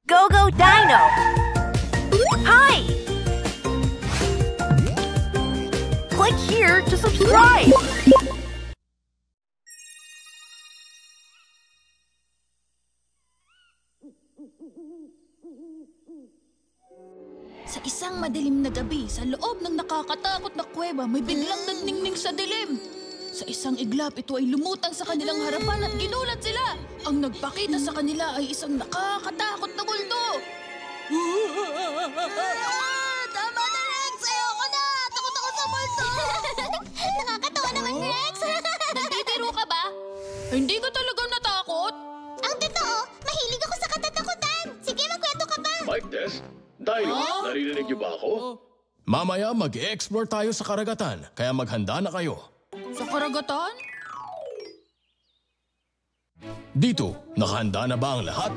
Go Go Dino! Hi! Click here to subscribe! Sa isang madilim na gabi, sa loob ng nakakatakot na kuweba, may biglang nagningning sa dilim. Sa isang iglap, ito ay lumutang sa kanilang harapan at ginulat sila. Ang nagpakita sa kanila ay isang nakakatakot na multo. Tama na, Rex! Ayoko na! Takot ako sa multo! Nakakatawa naman, Rex! Nagtitiro ka ba? Hindi ka talagang natakot? Ang totoo, mahilig ako sa katatakutan! Sige, magkwento ka pa! Mike Tess, Dino, naririnig niyo ba ako? Mamaya mag-e-explore tayo sa karagatan, kaya maghanda na kayo. Sa karagatan? Dito, nakahanda na ba ang lahat?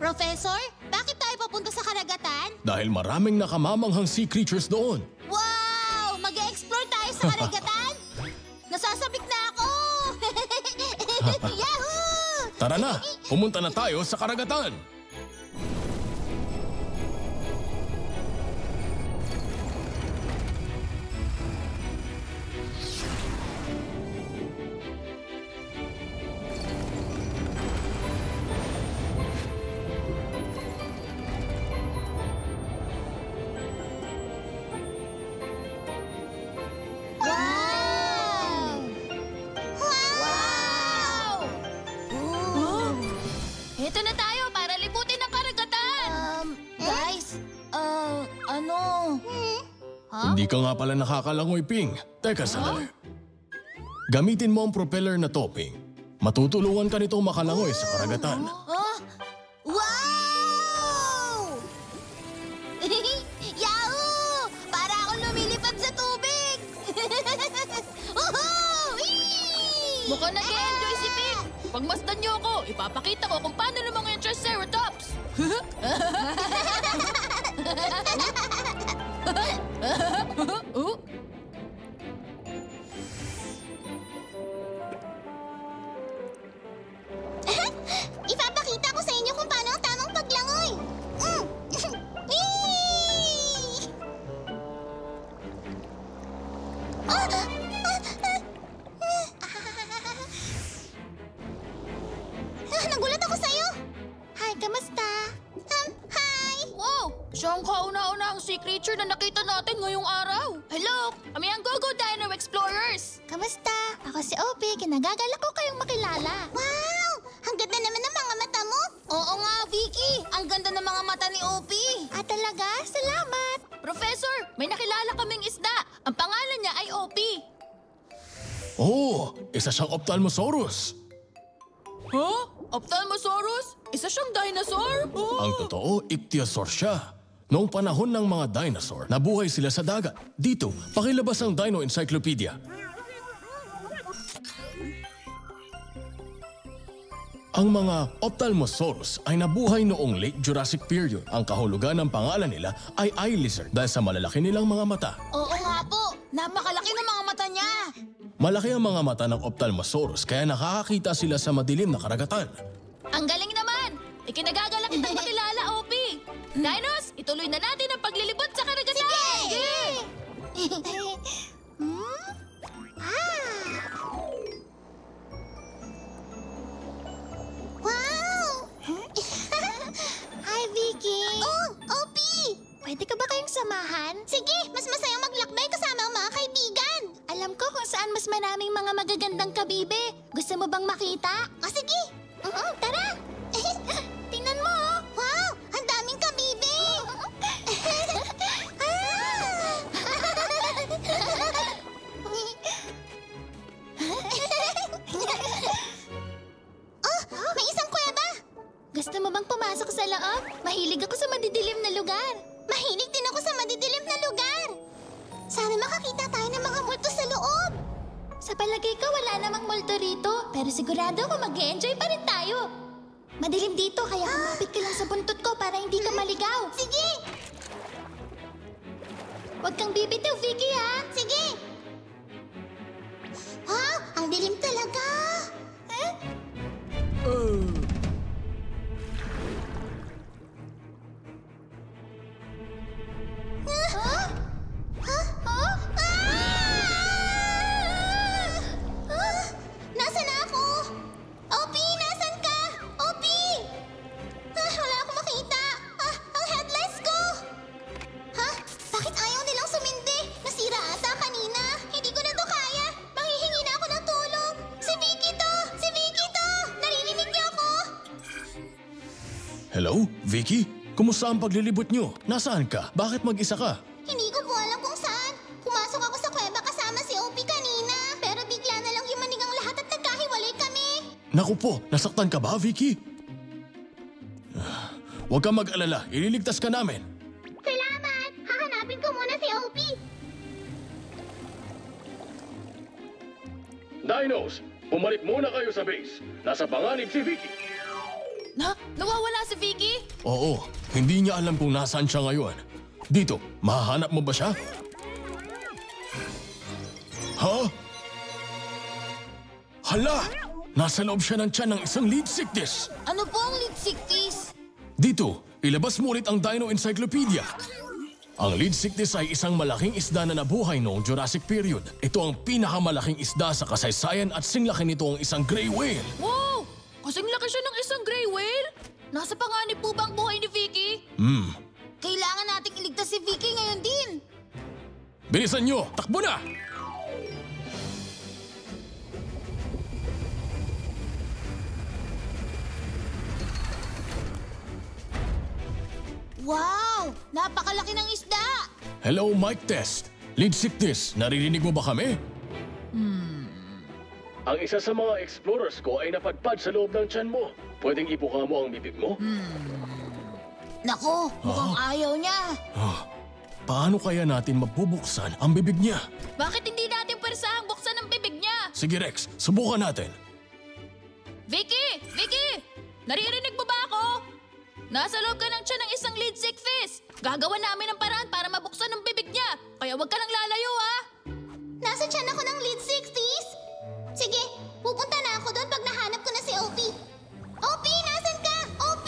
Professor, bakit tayo papunta sa karagatan? Dahil maraming nakamamanghang sea creatures doon. Wow! Mag-e-explore tayo sa karagatan? Nasasabik na ako! Yahoo! Tara na, pumunta na tayo sa karagatan. Wow! Wow! Ito na tayo para libutin ang karagatan. Guys, Ano? Hindi ka nga pala nakakalangoy, Ping. Teka sandali. Gamitin mo ang propeller na to, Ping. Matutulungan ka nitong makalangoy sa karagatan. Wow! Yahoo! Para akong lumilipad sa tubig! Woohoo! Whee! Mukhang nag-e-enjoy si Pig. Pagmasdan niyo ako, ipapakita ko kung paano lumang yung Triceratops. Ipapakita ko sa inyo kung paano ang tamang paglangoy. Whee! Nagulat ako sa'yo. Hi, kamusta? Hi! Wow! Siya ang kauna-unahang sea creature na nakita natin ngayong araw. Hello! Kami ang Go Go Dino Explorers. Kamusta? Ako si Opie. Kinagagalak ko kayong makilala. Wow! Ang ganda naman ng mga mata mo. Oo nga, Vicky. Ang ganda ng mga mata ni Opie. Ah, talaga? Salamat. Professor, may nakilala kaming isda. Ang pangalan niya ay Opie. Oh, isa siyang Ophthalmosaurus. Huh? Ophthalmosaurus? Isa siyang dinosaur? Ang totoo, Ichthyosaur siya. Noong panahon ng mga dinosaur, nabuhay sila sa dagat. Dito, pakilabas ang Dino Encyclopedia. Ang mga Ophthalmosaurus ay nabuhay noong late Jurassic period. Ang kahulugan ng pangalan nila ay eye lizard dahil sa malalaki nilang mga mata. Oo nga po. Napakalaki ng mga mata niya. Malaki ang mga mata ng Ophthalmosaurus kaya nakakakita sila sa madilim na karagatan. Ang galing naman! Ikinagagalak kitang makilala, Opie. Dinos, ituloy na natin ang paglilibot sa karagatan. Sige! Wow! Hi, Vicky! Oh, Opie! Pwede ka ba kayong samahan? Sige, mas masayang maglakbay kasama ang mga kaibigan. Alam ko kung saan mas maraming mga magagandang kabibe. Gusto mo bang makita? O sige! Tara! Tingnan mo! Wow! Ang daming kabibe! Oh! May isang kuweba! Gusto mo bang pumasok sa loob? Mahilig ako sa madidilim na lugar. Mahilig din ako sa madidilim na lugar. Sana makakita tayo ng mga multo sa loob. Sa palagay ko, wala namang multo rito. Pero sigurado ako mag-e-enjoy pa rin tayo. Madilim dito, kaya kumapit ka lang sa buntot ko para hindi ka maligaw. Sige! Huwag kang bibitiw, Vicky, ha? Sige! Wow! Ang dilim talaga! Hello, Vicky? Kumusta ang paglilibot nyo? Nasaan ka? Bakit mag-isa ka? Hindi ko po alam kung saan. Pumasok ako sa kuweba kasama si OP kanina. Pero bigla na lang yumanig ang lahat at nagkahiwalay kami. Naku po, nasaktan ka ba, Vicky? Huwag kang mag-alala, ililigtas ka namin. Salamat! Hahanapin ko muna si OP. Dinos, bumalik muna kayo sa base. Nasa panganib si Vicky. Nawawala si Vicky? Oo, hindi niya alam kung nasaan siya ngayon. Dito, mahahanap mo ba siya? Ha? Hala! Nasa loob siya ng tiyan ng isang lead sickness. Ano po ang lead sickness? Dito, ilabas mo ulit ang Dino Encyclopedia. Ang lead sickness ay isang malaking isda na nabuhay noong Jurassic period. Ito ang pinakamalaking isda sa kasaysayan at singlaki nito ang isang gray whale. Wow! Kasing laki siya ng isang gray whale? Nasa panganib po ba ang buhay ni Vicky? Kailangan nating iligtas si Vicky ngayon din. Bilisan nyo! Takbo na! Wow! Napakalaki ng isda! Hello, Mike Test. Lead sickness, naririnig mo ba kami? Ang isa sa mga explorers ko ay napadpad sa loob ng tiyan mo. Pwedeng ibuka mo ang bibig mo? Naku, mukhang ayaw niya. Paano kaya natin mabubuksan ang bibig niya? Bakit hindi natin pwersahang buksan ang bibig niya? Sige Rex, subukan natin. Vicky! Vicky! Naririnig mo ba ako? Nasa loob ka ng tiyan ng isang lead sick fish. Gagawa namin ng paraan para mabuksan ang bibig niya. Kaya huwag ka nang lalayo, ha? Nasa tiyan ako ng lead sickness. Sige, pupunta na ako doon pag nahanap ko na si OP. OP, nasan ka? OP!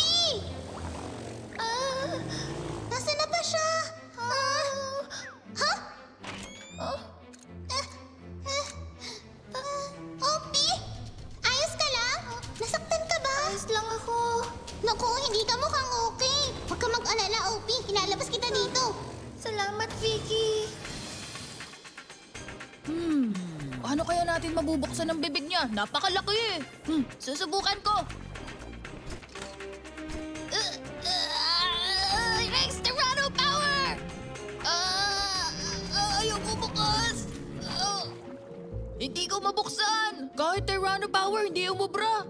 Nasaan na ba siya? Ha? OP? Ayos ka lang? Nasaktan ka ba? Ayos lang ako. Naku, hindi ka mukhang okay. Huwag ka mag-alala, OP. Ilalabas kita dito. Salamat, Vicky. Paano kaya natin mabubuksan ang bibig niya? Napakalaki eh. Susubukan ko. Rex, Tyranno power! Ayoko bukas. Hindi ko mabuksan. Kahit Tyranno power, hindi umubra.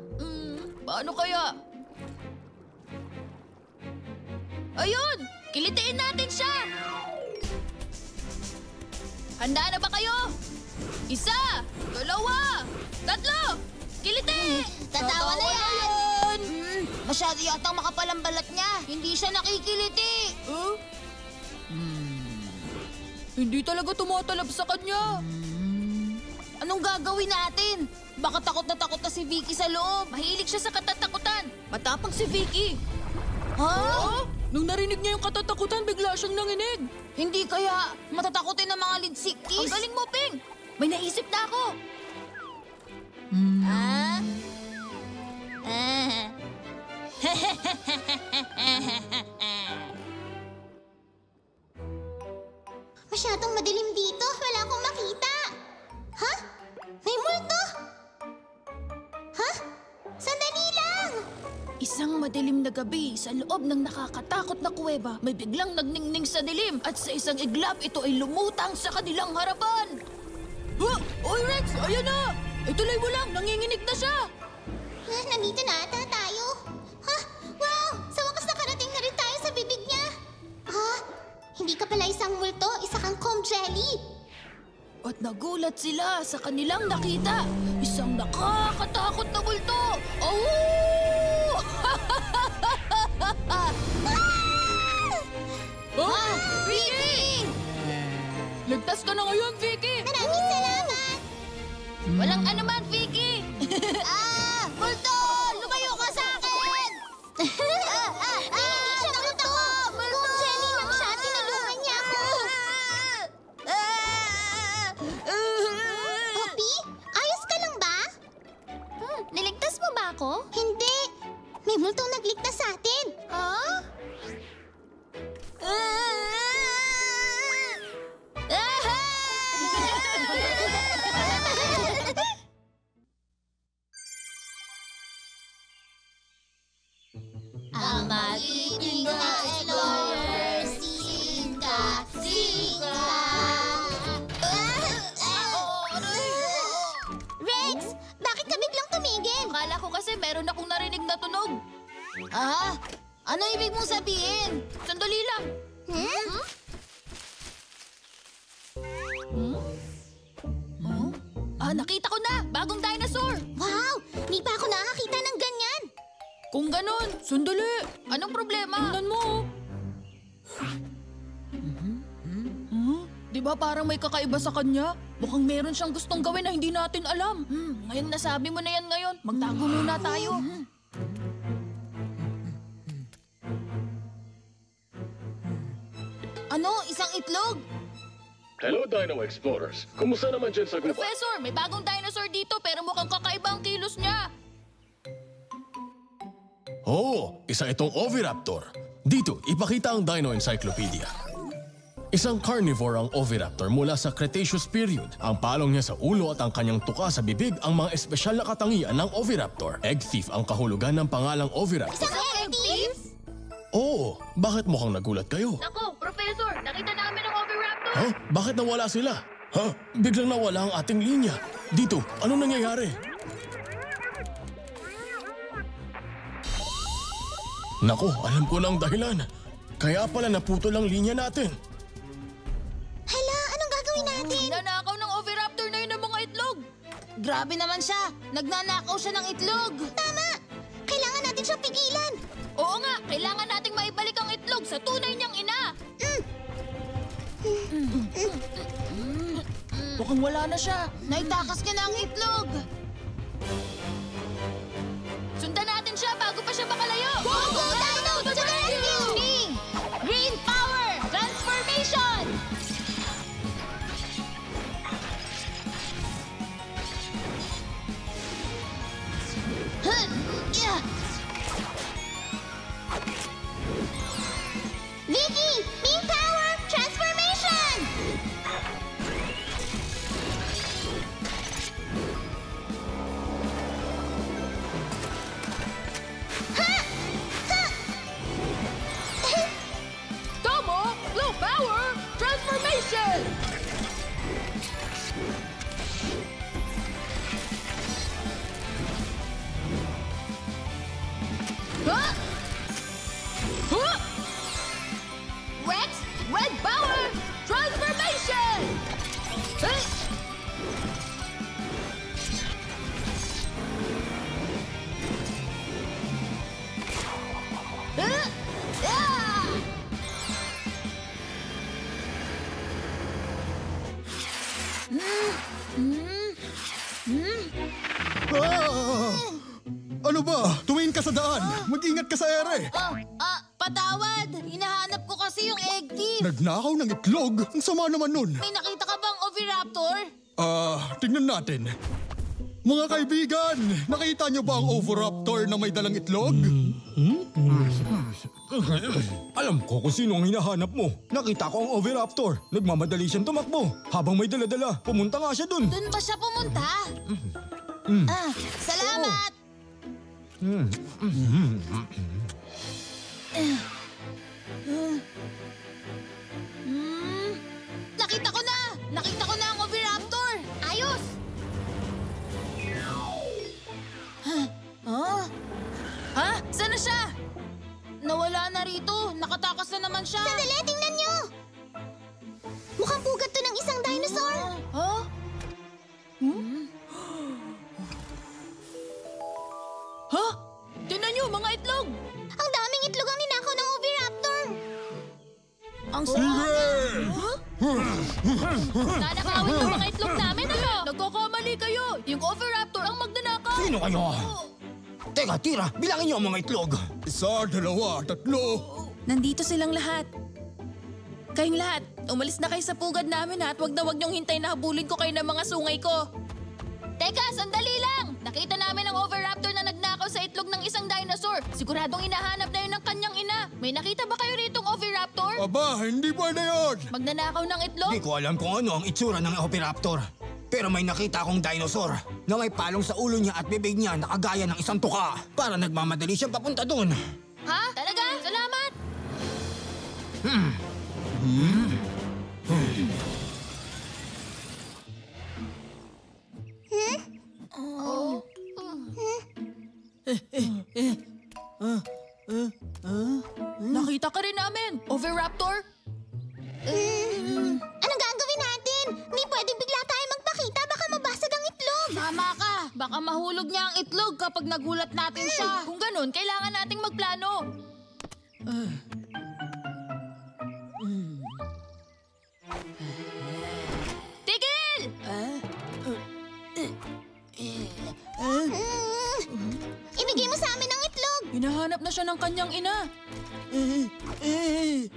Paano kaya? Ayun! Kilitiin natin siya! Handa na ba kayo? Isa! Dalawa! Tatlo! Kiliti! Tatawa na yan! Masyado yatang makapal ang balat niya. Hindi siya nakikiliti. Hindi talaga tumatalab sa kanya. Anong gagawin natin? Baka takot na si Vicky sa loob. Mahilig siya sa katatakutan. Matapang si Vicky. Ha? Nung narinig niya yung katatakutan, bigla siyang nanginig. Hindi kaya matatakotin ng mga lead Ang sickies? galing mo, Ping! May naisip na ako. Masyadong madilim dito. Wala akong makita. Ha? May multo? Ha? Sandali lang! Isang madilim na gabi sa loob ng nakakatakot na kuweba, may biglang nagningning sa dilim at sa isang iglap ito ay lumutang sa kanilang harapan. Oy Rex, ayan na! Ituloy mo lang, nanginginig na siya! Nandito na ata tayo. Ha? Wow! Sa wakas nakarating na rin tayo sa bibig niya. Hindi ka pala isang multo, isa kang comb jelly. At nagulat sila sa kanilang nakita. Isang nakakatakot na multo! Oh! Vicky! Ligtas ka na ngayon, Vicky! Maraming salamat! Walang anuman, Vicky! Multo! Lumayo ka sa akin! Hindi siya multo! Comb jelly lang siya, tinulungan niya ako. Poppy, ayos ka lang ba? Niligtas mo ba ako? Hindi! Magiting na explorer, sika, sika. Rex, bakit ka biglang tumigil? Akala ko kasi meron akong narinig na tunog. Ah, ano ibig mong sabihin? Sandali lang. Nakita ko na! Bagong dinosaur! Wow, di pa ako nakakita ng ganyan. Kung ganon, sandali! Anong problema? Tingnan mo! Di ba parang may kakaiba sa kanya? Mukhang meron siyang gustong gawin na hindi natin alam. Ngayon nasabi mo na yan ngayon. Magtago muna tayo. Ano, isang itlog? Hello, Dino Explorers. Kumusta naman dyan sa gubat? Professor, may bagong dinosaur dito pero mukhang kakaiba ang kilos niya. Oh, isa itong Oviraptor. Dito, ipakita ang Dino Encyclopedia. Isang carnivore ang Oviraptor mula sa Cretaceous period. Ang palong niya sa ulo at ang kanyang tuka sa bibig ang mga espesyal na katangian ng Oviraptor. Egg thief ang kahulugan ng pangalang Oviraptor. Isang egg thief? Oo, bakit mukhang nagulat kayo? Nako, Professor, nakita namin ang Oviraptor. Ha? Bakit nawala sila? Ha? Biglang nawala ang ating linya. Dito, ano nangyayari? Nako, alam ko na ang dahilan. Kaya pala naputol ang linya natin. Hala, anong gagawin natin? Nanakaw ng Oviraptor na yun ang mga itlog. Grabe naman siya. Nagnanakaw siya ng itlog. Tama! Kailangan natin siyang pigilan. Oo nga, kailangan nating maibalik ang itlog sa tunay niyang ina. Mukhang wala na siya. Naitakas niya na ang itlog. Sundan natin siya bago pa siya makalayo. Go, go, Dino! To the rescue! Green power! Transformation! Huh! Yeah! Vicky! Beam power! Transformation! Tomo, Blue Power, Transformation! Huh? Huh? Rex, Red Power, Transformation! Huh? Huh? Ah! Ano ba? Tumingin ka sa daan. Mag-ingat ka sa ere. Patawad! Hinahanap ko kasi yung egg thief. Nagnakaw ng itlog? Ang sama naman nun. May nakita ka bang Oviraptor? Tingnan natin. Mga kaibigan, nakita niyo ba ang Oviraptor na may dalang itlog? Alam ko kung sino ang hinahanap mo. Nakita ko ang Oviraptor. Nagmamadali siyang tumakbo. Habang may dala-dala, pumunta nga siya dun. Doon ba siya pumunta? Salamat! Nakita ko na! Nakita ko na ang Oviraptor! Ayos! Ha? Saan na siya? Nawala na rito. Nakatakas na naman siya. Sandali, tingnan niyo! Mukhang pugat to ng isang dinosaur. Huh? Ha? Tingnan niyo, mga itlog! Ang daming itlog ang ninakaw ng Oviraptor. Ang Nanakawin yung mga itlog namin, ano? Nagkakamali kayo! Yung Oviraptor ang magnanakaw! Sino kayo? Teka, tira. Bilangin niyo ang mga itlog. Isa, dalawa, tatlo. Nandito silang lahat. Kayong lahat, umalis na kayo sa pugad namin at wag niyong hintay na habulin ko kayo ng mga sungay ko. Teka, sandali lang! Nakita namin ang Oviraptor na nagnakaw sa itlog ng isang dinosaur. Siguradong hinahanap na yun ng kanyang ina. May nakita ba kayo ritong Oviraptor? Aba, hindi pwede yun. Magnanakaw ng itlog? Di ko alam kung ano ang itsura ng Oviraptor. Pero may nakita akong dinosaur na may palong sa ulo niya at bibig niya na kagaya ng isang tuka. Para nagmamadali siyang papunta doon. Ha? Talaga? Salamat! Nakita ka rin namin, Oviraptor. Anong gagawin natin? Hindi pwedeng bigla tayo magpakita. Baka mabasag ang itlog. Tama ka. Baka mahulog niya ang itlog kapag nagulat natin siya. Kung ganun, kailangan nating magplano. Tigil! Ibigay mo sa amin ang itlog. Hinahanap na siya ng kanyang ina. Hay!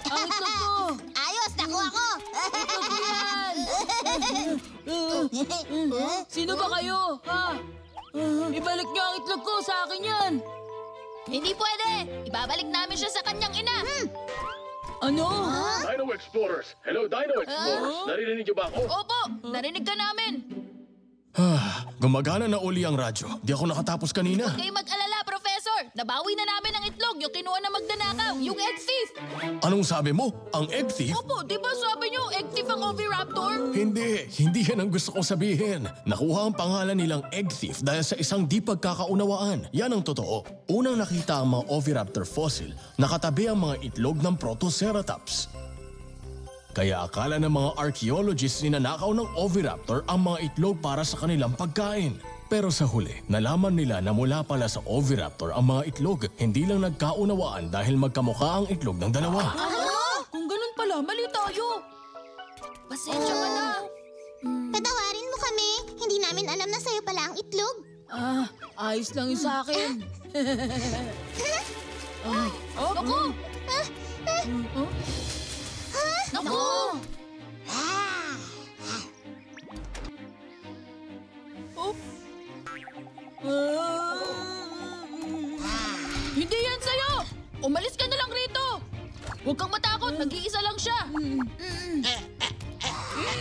Ang itlog ko! Ayos, nakuha ko. Sino ba kayo, ha? Ibalik niyo ang itlog ko, sa akin yan. Hindi pwede. Ibabalik namin siya sa kanyang ina. Ano? Dino Explorers! Hello, Dino Explorers! Naririnig niyo ba ako? Opo, narinig ka namin. Gumagana na uli ang radyo. Di ako nakatapos kanina. Kayo mag-alala, Professor. Nabawi na namin ang itlog, yung kinuha na magnanakaw, yung egg thief. Anong sabi mo? Ang egg thief? Opo, di ba sabi niyo egg thief ang Oviraptor? Hindi yan ang gusto kong sabihin. Nakuha ang pangalan nilang egg thief dahil sa isang di pagkakaunawaan. Yan ang totoo. Unang nakita ang mga Oviraptor fossil, nakatabi ang mga itlog ng Protoceratops. Kaya akala ng mga archaeologists ninanakaw ng Oviraptor ang mga itlog para sa kanilang pagkain. Pero sa huli, nalaman nila na mula pala sa Oviraptor ang mga itlog, hindi lang nagkaunawaan dahil magkamukha ang itlog ng dalawa. Kung ganun pala, mali tayo. Pasensya ka na. Patawarin mo kami. Hindi namin alam na sa'yo pala ang itlog. Ayos lang yung sa akin. Ako! Ako! Hindi yan sa'yo! Umalis ka na lang rito! Huwag kang matakot, nag-iisa lang siya.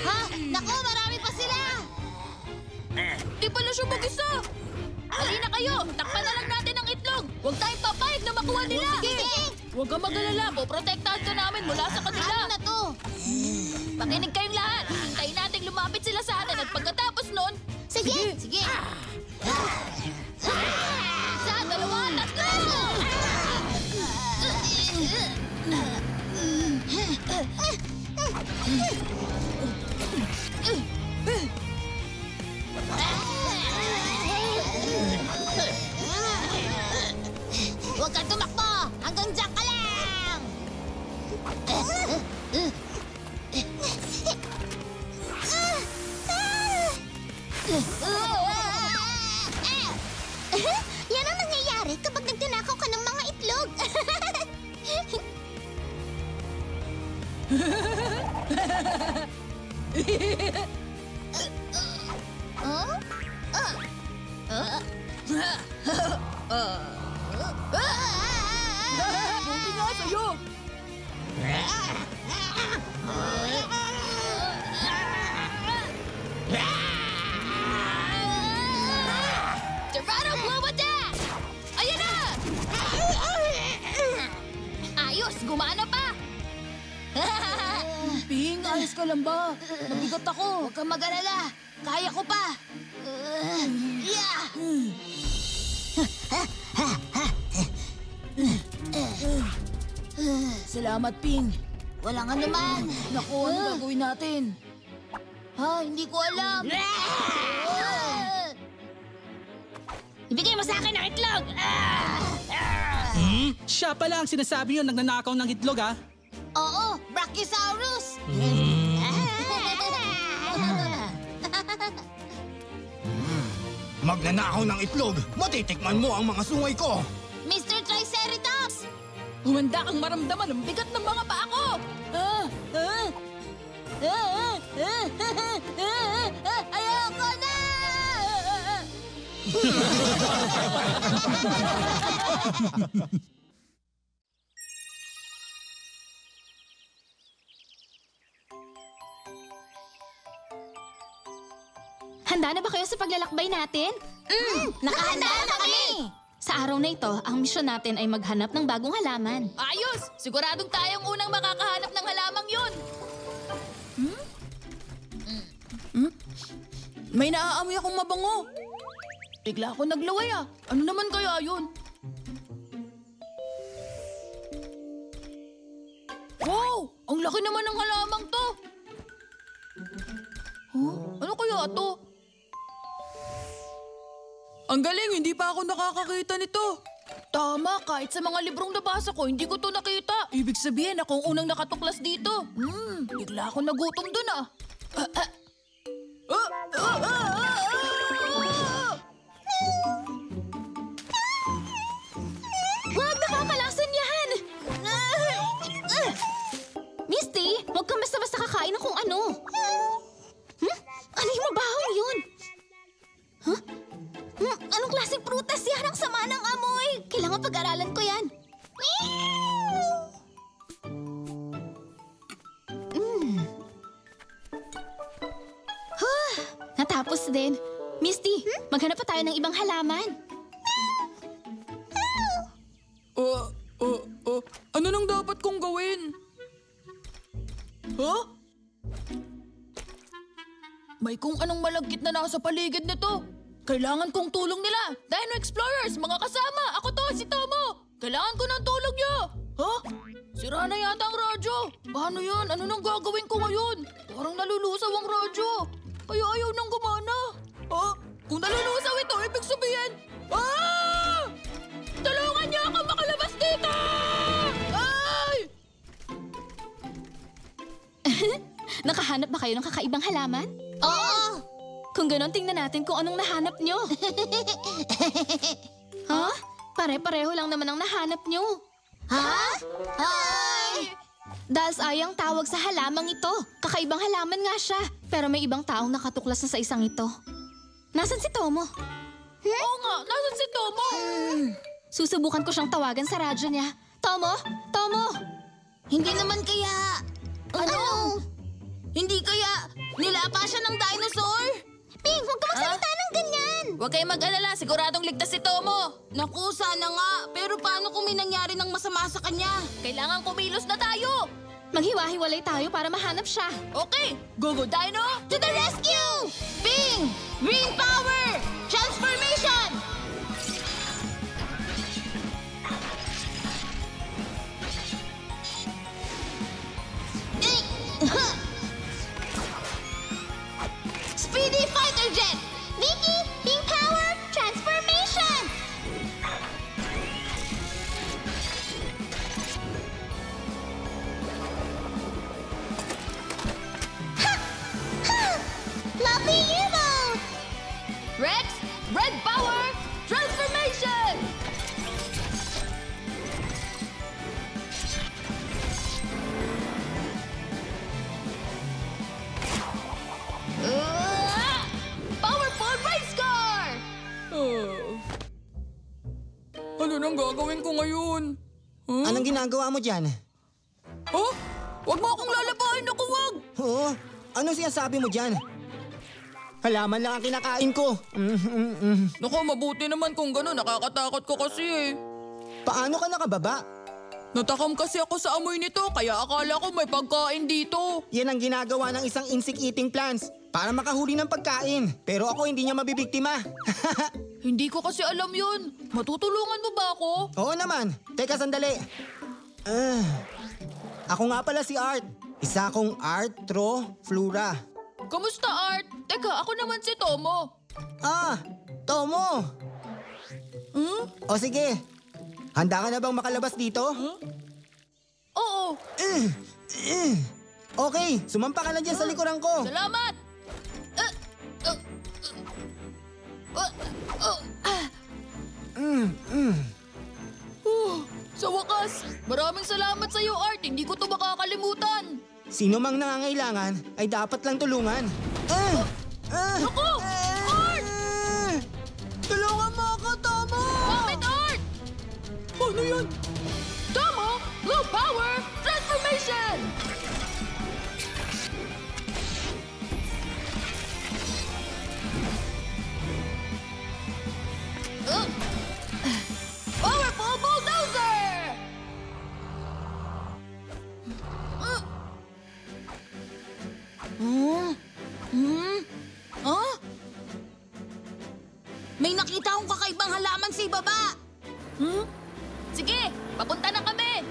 Ha? Naku, marami pa sila. Di pala siya mag-isa. Halina kayo, takpan na lang natin ang itlog. Huwag tayong papayag na makuha nila. Sige. Huwag kang mag-alala, poprotektahan ka namin mula sa kanila. Ano na to? Makinig kayong lahat. Hintayin nating lumapit sila sa atin at pagkatapos nun, Sige. Sige. isa, dalawa, tatlo! Huwag kang tumakbo! Hanggang dyan ka lang! Yan ang nangyayari kapag nagtinakaw ka ng mga itlog. Buti nga sa'yo. Tyrannobloma Dash! Ayan na! Ayos, gumana pa! Ping, ayos ka lang ba? Nabigat ako. Huwag kang mag-alala. Kaya ko pa. Salamat, Ping. Walang anuman. Naku, ano gagawin natin? Ha, hindi ko alam. Ibigay mo sa akin ang itlog! Siya pala ang sinasabi yun nagnanakaw ng itlog, ha? Oo, Brachiosaurus! Magnanakaw ng itlog, matitikman mo ang mga sungay ko. Mr. Triceratops! Humanda kang maramdaman ang bigat ng mga paa ko! Ayoko na! Handa na ba kayo sa paglalakbay natin? Nakahanda na kami! Sa araw na ito, ang misyon natin ay maghanap ng bagong halaman. Ayos! Siguradong tayong unang makakahanap ng halamang yun. May naaamoy akong mabango. Bigla ako naglaway ah. Ano naman kaya yun? Wow! Ang laki naman ng halamang to. Huh? Ano kaya to? Ang galing, hindi pa ako nakakakita nito. Tama, kahit sa mga librong nabasa ko, hindi ko to nakita. Ibig sabihin, ako ang unang nakatuklas dito. Bigla ako nagutom dun ah. Wag, nakakalason yan! Misty, huwag kang basta-basta kakain ng kung ano. Ano yung mabahong yun? Anong klaseng prutas yan? Ang sama ng amoy. Kailangan pag-aralan ko yan. Natapos din. Misty, maghanap pa tayo ng ibang halaman. Ano nang dapat kong gawin? Huh? May kung anong malagkit na nasa paligid nito. Kailangan kong tulong nila. Dino Explorers, mga kasama. Ako to, si Tomo. Kailangan ko ng tulong niyo. Huh? Sira na yata ang radyo. Paano yan? Ano nang gagawin ko ngayon? Parang nalulusaw ang radyo. Kaya ayaw nang gumana. Kung nalulusaw ito, ibig sabihin... Tulungan niyo ako makalabas dito! Ay! Nakahanap ba kayo ng kakaibang halaman? Oo! Kung ganon, tingnan natin kung anong nahanap nyo. Ha? Pare-pareho lang naman ang nahanap nyo. Ha? Ay! Dahil ayang tawag sa halamang ito. Kakaibang halaman nga siya. Pero may ibang taong nakatuklas na sa isang ito. Nasaan si Tomo? Oo nga, nasan si Tomo? Susubukan ko siyang tawagan sa radyo niya. Tomo? Tomo? Hindi naman kaya... Ano? Hindi kaya nilapa siya ng dinosaur? Ping, huwag ka magsalita ng ganyan! Huwag kayong mag-alala, siguradong ligtas si Tomo. Naku, sana nga. Pero paano kung may nangyari ng masama sa kanya? Kailangan kumilos na tayo. Maghiwa-hiwalay tayo para mahanap siya. Okay, go Dino! To the rescue! Ping! Green power! Transformation! Speedy fighter jet! Vicky! Ping power! Transformation! Lovely U-boat! Rex, red power, transformation! Powerful race car! Ano nang gagawin ko ngayon? Anong ginagawa mo dyan? Oh? Huwag mo akong lalabahin, naku wag! Oo? Anong sinasabi mo dyan? Halaman lang ang kinakain ko. Naku, mabuti naman kung gano'n. Nakakatakot ko kasi eh. Paano ka nakababa? Natakam kasi ako sa amoy nito, kaya akala ko may pagkain dito. Yan ang ginagawa ng isang insect-eating plants para makahuli ng pagkain. Pero ako hindi niya mabibiktima. Hindi ko kasi alam yun. Matutulungan mo ba ako? Oo naman. Teka sandali. Ako nga pala si Art. Isa akong Arthroflora. Kamusta, Art? Teka, ako naman si Tomo. Tomo! O sige, handa ka na bang makalabas dito? Oo. Okay, sumampa ka na dyan sa likuran ko. Salamat! Sa wakas, maraming salamat sa iyo, Art. Hindi ko to makakalimutan. Sino mang nangangailangan ay dapat lang tulungan. Ako! Art! Tulungan mo ako, Tomo! Bakit, Art? Ano yan? Tomo, blue power, transformation! May nakita akong kakaibang halaman sa ibaba. Sige, papunta na kami.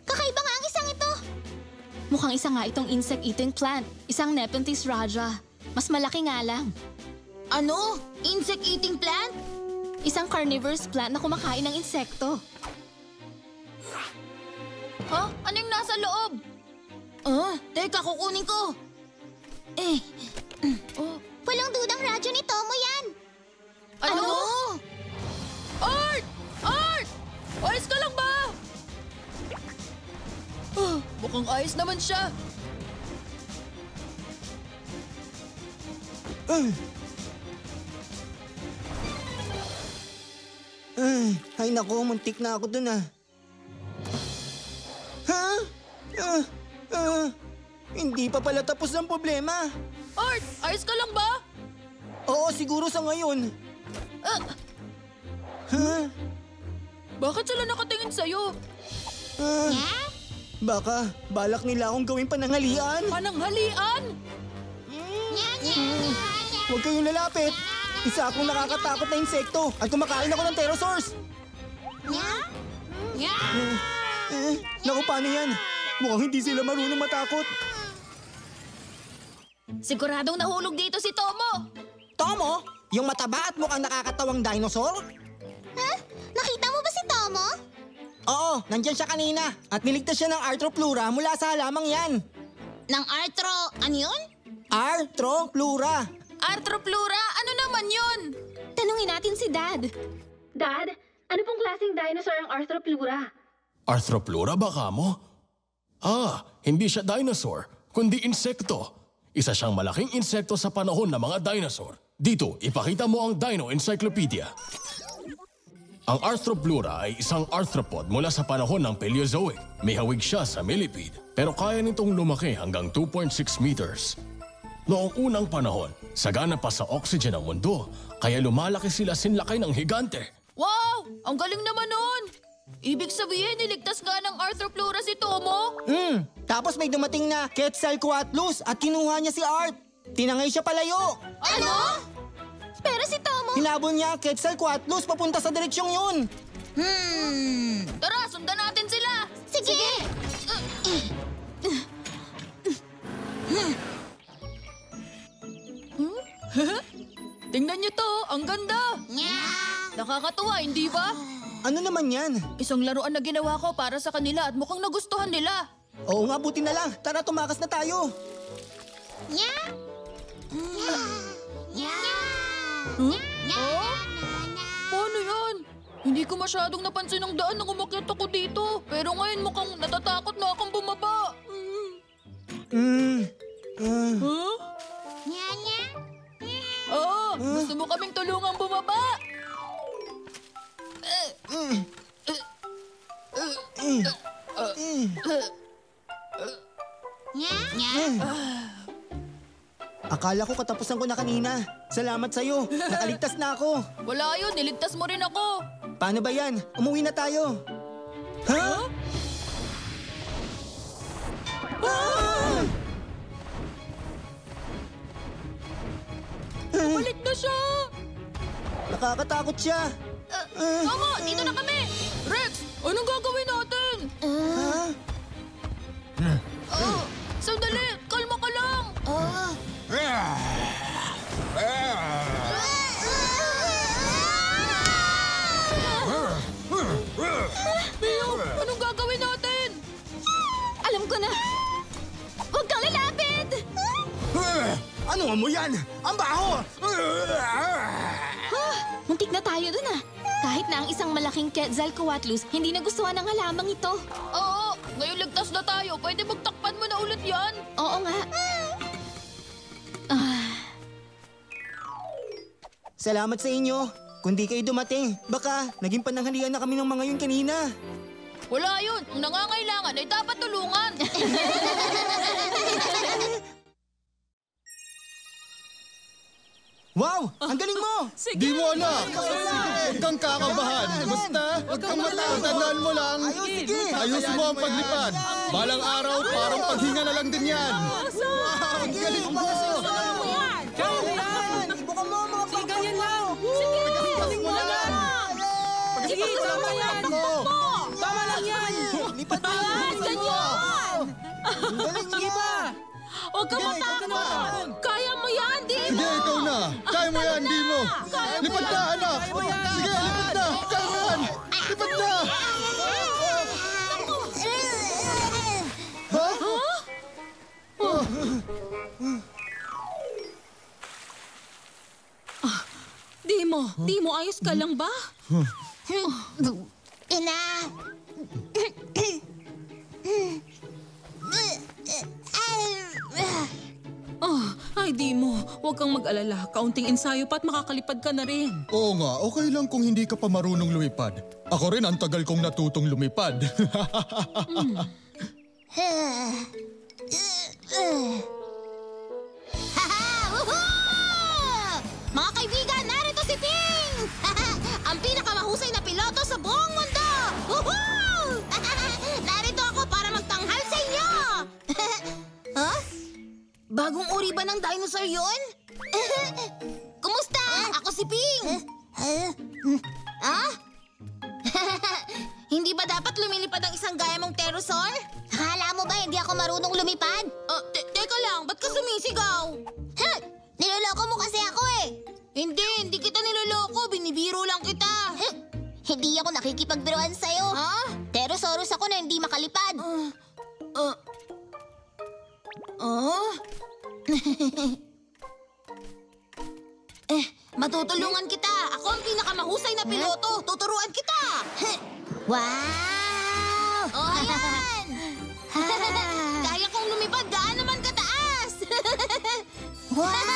Kakaiba nga ang isang ito. Mukhang isa nga itong insect-eating plant. Isang Nepenthes raja. Mas malaki nga lang. Ano? Insect-eating plant? Isang carnivorous plant na kumakain ng insekto. Ha? Anong nasa loob? Teka, kukunin ko. Walang dudang radyo ni Tomo yan. Ano? Art! Art! Ayos ka lang ba? Mukhang ayos naman siya. Ay nako, muntik na ako dun Hindi pa pala tapos ang problema. Art! Ayos ka lang ba? Oo, siguro sa ngayon. Bakit sila nakatingin sa'yo? Baka balak nila akong gawing pananghalian. Pananghalian? Huwag kayong lalapit. Isa akong nakakatakot na insekto at kumakain ako ng pterosaurs. Naku, paano yan? Mukhang hindi sila marunong matakot. Siguradong nahulog dito si Tomo. Tomo? Yung mataba at mukhang nakakatawang dinosaur? Nakita mo ba si Tomo? Oo, nandyan siya kanina. At niligtas siya ng Arthropleura mula sa halamang yan. Ng ano yun? Arthropleura. Arthropleura? Ano naman yun? Tanungin natin si Dad. Dad, ano pong klaseng dinosaur ang Arthropleura? Arthropleura baka mo? Hindi siya dinosaur, kundi insekto. Isa siyang malaking insekto sa panahon ng mga dinosaur. Dito, ipakita mo ang Dino Encyclopedia. Ang Arthropleura ay isang arthropod mula sa panahon ng Paleozoic. May hawig siya sa millipede, pero kaya nitong lumaki hanggang 2.6 meters. Noong unang panahon, sagana pa sa oxygen ang mundo, kaya lumalaki sila sinlaki ng higante. Wow! Ang galing naman nun! Ibig sabihin, niligtas nga ng Arthropleura si Tomo? Tapos may dumating na Quetzalcoatlus at kinuha niya si Art. Tinangay siya palayo. Ano? Pero si Tomo... Hinabol niya Quetzalcoatlus papunta sa direksyong yun. Tara, sundan natin sila! Sige! Tingnan niyo to, ang ganda! Nakakatuwa, hindi ba? Ano naman yan? Isang laruan na ginawa ko para sa kanila at mukhang nagustuhan nila. Oo nga, buti na lang. Tara, tumakas na tayo. Paano yan? Hindi ko masyadong napansin ang daan nang umakyat ako dito. Pero ngayon mukhang natatakot na akong bumaba. Gusto mo kaming tulungang bumaba? Akala ko katapusan ko na kanina. Salamat sa'yo. Nakaligtas na ako. Wala yun, niligtas mo rin ako. Paano ba yan? Umuwi na tayo. Ha? Balik na siya! Nakakatakot siya. Tomo, dito na kami! Rex, anong gagawin natin? Sandali, kalma ka lang! Mio, anong gagawin natin? Alam ko na! Huwag kang lalapit! Ano mo yan? Ang baho! Muntik na tayo dun Kahit na ang isang malaking Quetzalcoatlus, hindi nagustuhan ng halamang ito. Oo, ngayon ligtas na tayo. Pwede magtakpan mo na ulit yan? Oo nga. Salamat sa inyo. Kung di kayo dumating, baka naging pananghalian na kami ng mga yun kanina. Wala yun. Kung nangangailangan ay dapat tulungan. Wow! Ang galing mo! Sige. Di mo anak! Huwag kang kakabahan. Basta, huwag kang matakot. Tandaan mo lang. Ayusin mo ang paglipad. Balang araw, parang paghinga na lang din yan. Ang galing mo! Kaya mo yan! Ibukan mo ang mga Sige, ganyan lang! Sige! Galing mo lang! Sige, tama yan! Tama lang yan! Lipat mo yan! Ganyan! Ang galing Sige mo! pa! Huwag ka matakot! Kaya mo yan, di mo! Sige, ikaw na. Kaya mo yan, di mo. Lipad na, anak. Sige, lipad na. Kaya mo yan. Lipad na. Ha? Di mo, ayos ka lang ba? Ina! Ay, di mo. Huwag kang mag-alala. Kaunting ensayo pa at makakalipad ka na rin. Oo nga, okay lang kung hindi ka pa marunong lumipad. Ako rin ang tagal kong natutong lumipad. Mga kaibigan, narito si Ping! Ang pinakamahusay na piloto sa buong mundo! Woohoo! Narito ako para magtanghal sa inyo! Huh? Bagong uri ba ng dinosaur yun? Kumusta? Ako si Ping! Hindi ba dapat lumilipad ang isang gaya mong pterosaur? Akala mo ba hindi ako marunong lumipad? Teka lang, ba't ka sumisigaw? Niloloko mo kasi ako eh! Hindi kita niloloko. Binibiro lang kita. Hindi ako nakikipagbiruan sa'yo. Pterosaurus ako na hindi makalipad. Matutulungan kita. Ako ang pinakamahusay na piloto. Tuturuan kita. Wow! Oh, ayan. Kaya kong lumipad. Gaan naman kataas. Wow!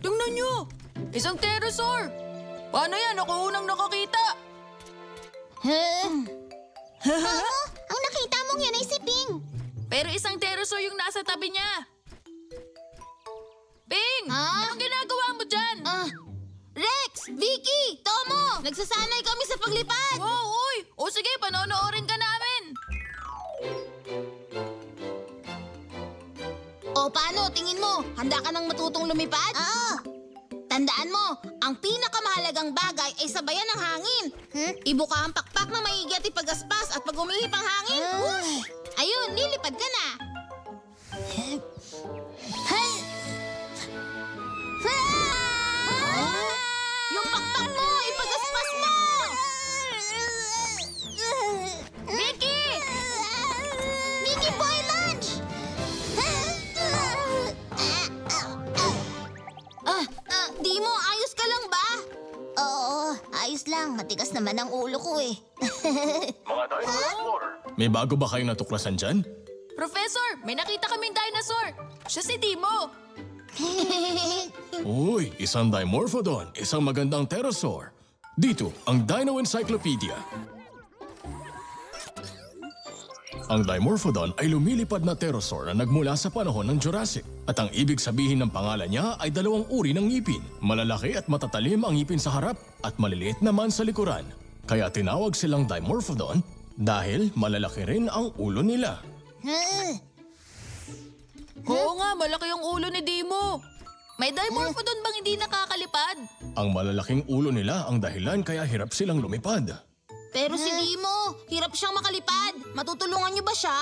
Tingnan nyo. Isang pterosaur. Paano yan? Ako unang nakakita. Ang nakita mong yan ay si Ping. Pero isang pterosaur yung nasa tabi niya. Ping! Anong ginagawa mo dyan? Rex! Vicky! Tomo! Nagsasanay kami sa paglipad! Wow, uy! O sige, panonoorin ka namin! O paano? Tingin mo, handa ka nang matutong lumipad? Tandaan mo, ang pinakamahalagang bagay ay sabayan ng hangin. Ibuka ang pakpak na maigi at ipagaspas at pag umihip ang hangin, whoosh! Ayun, lilipad ka na. Yung pakpak mo, ipagaspas mo! Vicky! Vicky Boy Lunch! Di mo, ayos ka lang ba? Oo, ayos lang. Matigas naman ang ulo ko eh. Mga Dino Explorer, May bago ba kayong natuklasan dyan? Professor, may nakita kaming dinosaur. Siya si Dimo. Uy, isang Dimorphodon, isang magandang pterosaur. Dito, ang Dino Encyclopedia. Ang Dimorphodon ay lumilipad na pterosaur na nagmula sa panahon ng Jurassic. At ang ibig sabihin ng pangalan niya ay dalawang uri ng ngipin. Malalaki at matatalim ang ngipin sa harap at maliliit naman sa likuran. Kaya tinawag silang Dimorphodon dahil malalaki rin ang ulo nila. Oo nga, malaki ang ulo ni Dimo. May Dimorphodon bang hindi nakakalipad? Ang malalaking ulo nila ang dahilan kaya hirap silang lumipad. Pero si Dimo, hirap siyang makalipad. Matutulungan niyo ba siya?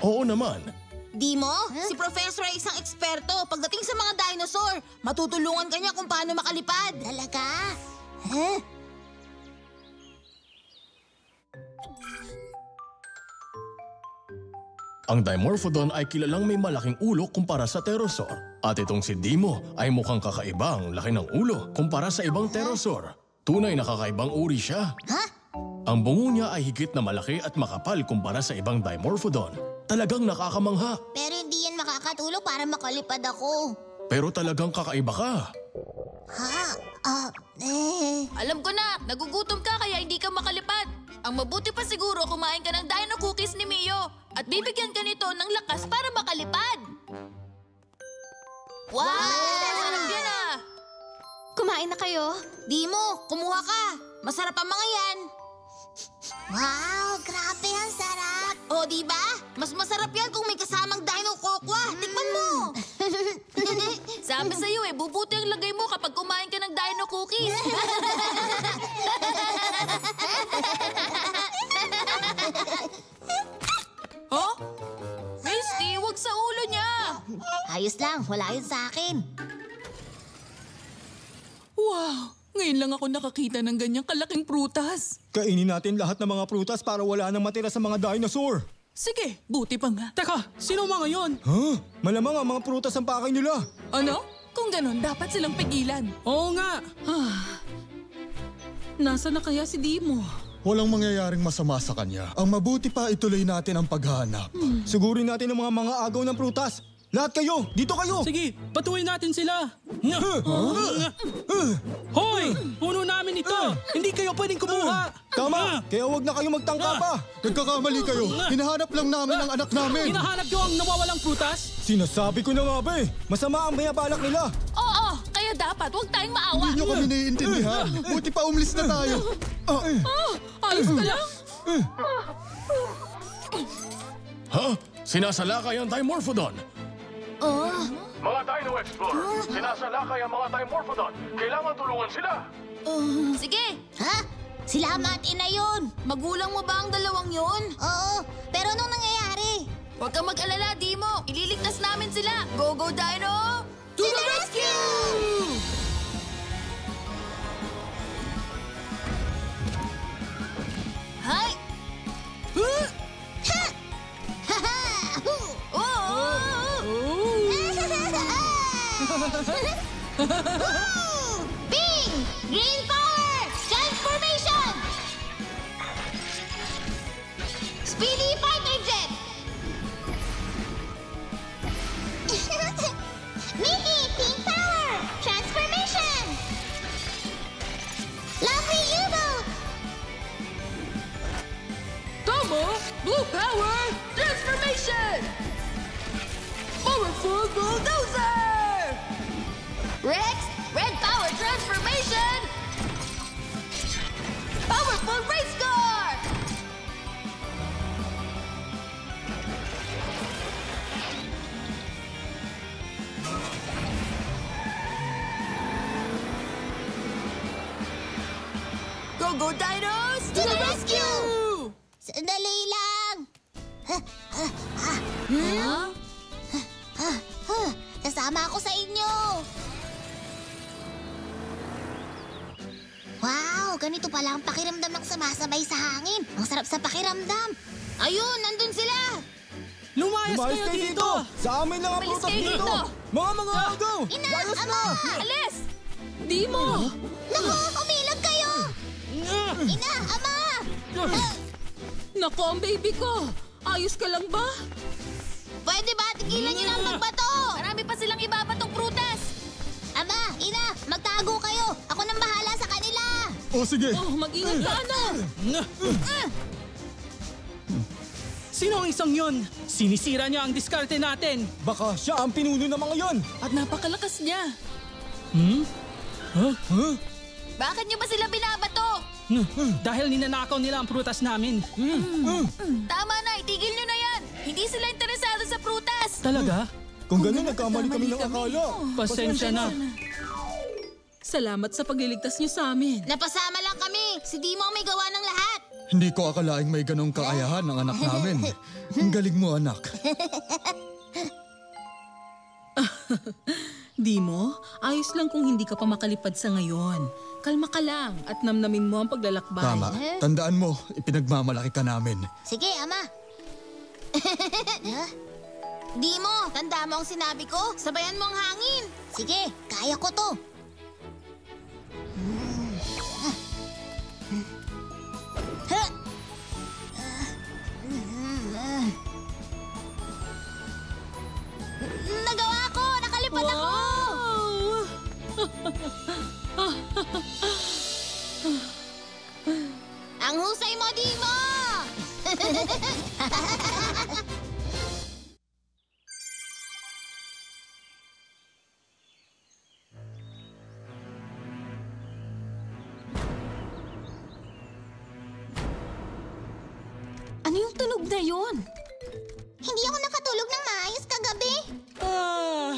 Oo naman. Dimo, si Professor ay isang eksperto pagdating sa mga dinosaur. Matutulungan ka niya kung paano makalipad. Talaga? Ang Dimorphodon ay kilalang may malaking ulo kumpara sa pterosaur. At itong si Dimo ay mukhang kakaiba ang laki ng ulo kumpara sa ibang pterosaur. Tunay na kakaibang uri siya. Ang bungo niya ay higit na malaki at makapal kumpara sa ibang Dimorphodon. Talagang nakakamangha. Pero hindi yan makakatulong para makalipad ako. Pero talagang kakaiba ka. Alam ko na, nagugutom ka kaya hindi ka makalipad. Ang mabuti pa siguro kumain ka ng dino cookies ni Mio at bibigyan ka nito ng lakas para makalipad. Wow! Sarap yan ah! Kumain na kayo? Dimo, kumuha ka. Masarap ang mga yan. Wow, grabe ang sarap. O, di ba? Mas masarap yan kung may kasamang Dino Kokwa. Tikman mo. Sabi sa'yo eh, bubuti ang lagay mo kapag kumain ka ng Dino Cookies. Oh? Misty, wag sa ulo niya. Ayos lang, wala yun sa akin. Wow! Ngayon lang ako nakakita ng ganyang kalaking prutas. Kainin natin lahat ng mga prutas para wala nang matira sa mga dinosaur. Sige, buti pa nga. Teka, sino mga yon? Huh? Malamang ang mga prutas ang pakay nila. Ano? Kung ganon, dapat silang pigilan. Oo nga. Nasaan na kaya si Dimo? Walang mangyayaring masama sa kanya. Ang mabuti pa ituloy natin ang paghahanap. Sugurin natin ang mga agaw ng prutas. Lahat kayo! Dito kayo! Sige, patuloy natin sila. Hoy! Puno namin ito! Hindi kayo pwedeng kumuha! Tama! Kaya huwag na kayo magtangka pa! Nagkakamali kayo. Hinahanap lang namin ang anak namin. Hinahanap nyo ang nawawalang prutas? Sinasabi ko na nga ba eh! Masama ang binabalak nila! Oo, kaya dapat huwag tayong maawa. Hindi nyo kami naiintindihan. Buti pa umalis na tayo. Ayos ka lang? Ha? Sinasalakay ang Dimorphodon. Mga Dino Explorer, sinasalakay ang mga Dimorphodon. Kailangan tulungan sila. Sige, Ha? Sila ama at ina yun. magulang mo ba ang dalawang yun? Oo, pero anong nangyayari? Huwag kang mag-alala, Dimo. Ililigtas namin sila. Go, go, Dino! To the rescue! Hay! Bing! Green power! Transformation! Speedy fighter jet! Mickey! Pink power! Transformation! Lovely U-boat! Tomo! Blue power! Transformation! Powerful bulldozer! Rex! Red power transformation! Powerful race car! Go, go, Dinos! To the rescue! Sandali lang! Kasama ako sa inyo! Wow! Ganito pala ang pakiramdam ng sumasabay sa hangin. Ang sarap sa pakiramdam. Ayun! Nandun sila! Lumayas Lumayas kayo kayo dito! Sa amin lang ang Umalis prutas kayo dito! dito! Mga agaw! Ina! Layos Ama! na! Alis! Dimo! Naku! Umilag kayo! Ina! Ama! Nako, ang baby ko! Ayos ka lang ba? Pwede ba tigilan niyo na ang magbato? Marami pa silang ibabatong prutas! Ama! Ina! Magtago kayo! Ako nang bahala sa kanila! O sige. Oh, mag-ingat ka, anak! Sino ang isang yon? Sinisira niya ang diskarte natin. Baka siya ang pinuno ng mga yon! At napakalakas niya. Bakit niyo ba sila binabato? Dahil ninanakaw nila ang prutas namin. Tama na, itigil niyo na yan! Hindi sila interesado sa prutas! Talaga? Kung gano'n, nagkamali kami ng akala. Pasensya na. Salamat sa pagliligtas niyo sa amin. Napasama lang kami! Si Dimo ang may gawa ng lahat! Hindi ko akalaing may ganong kaayahan ng anak namin. Ang galing mo, anak. Dimo, ayos lang kung hindi ka pa makalipad sa ngayon. Kalma ka lang at namnamin mo ang paglalakbay. Tama. Tandaan mo, ipinagmamalaki ka namin. Sige, Ama. Dimo, tanda mo ang sinabi ko? Sabayan mo ang hangin. Sige, kaya ko to. Nagawa ko! Nakalipad ako! Ang husay mo, Dimo! Ano yung tunog na yun? Hindi ako nakatulog ng maayos kagabi.